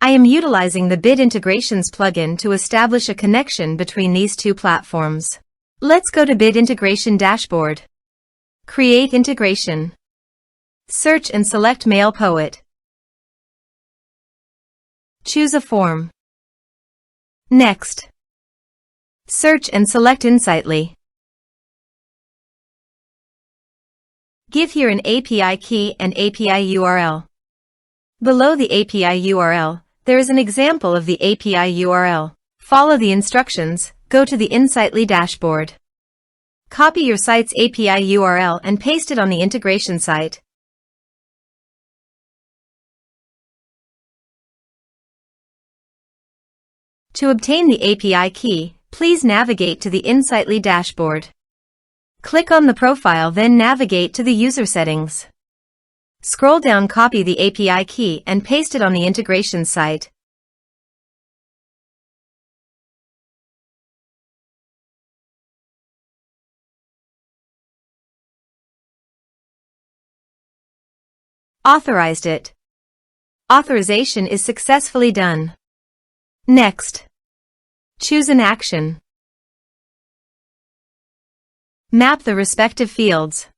I am utilizing the Bit Integrations plugin to establish a connection between these two platforms. Let's go to Bit Integration Dashboard. Create integration. Search and select MailPoet. Choose a form. Next. Search and select Insightly. Give here an API key and API URL. Below the API URL, there is an example of the API URL. Follow the instructions, go to the Insightly dashboard. Copy your site's API URL and paste it on the integration site. To obtain the API key, please navigate to the Insightly dashboard. Click on the profile, then navigate to the user settings. Scroll down, copy the API key and paste it on the integration site. Authorized it. Authorization is successfully done. Next. Choose an action. Map the respective fields.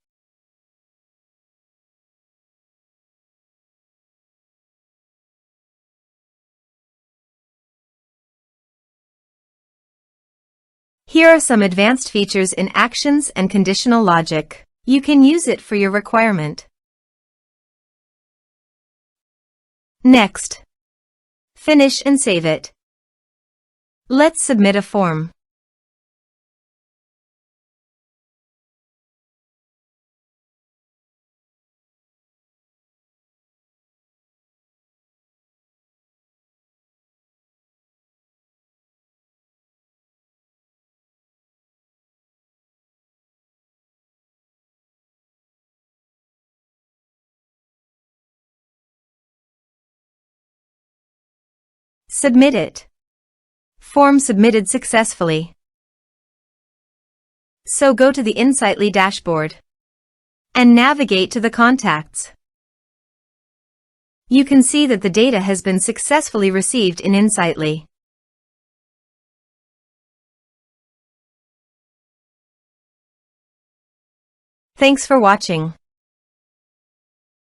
Here are some advanced features in actions and conditional logic. You can use it for your requirement. Next. Finish and save it. Let's submit a form. Submit it. Form submitted successfully. So go to the Insightly dashboard and navigate to the contacts. You can see that the data has been successfully received in Insightly. Thanks for watching.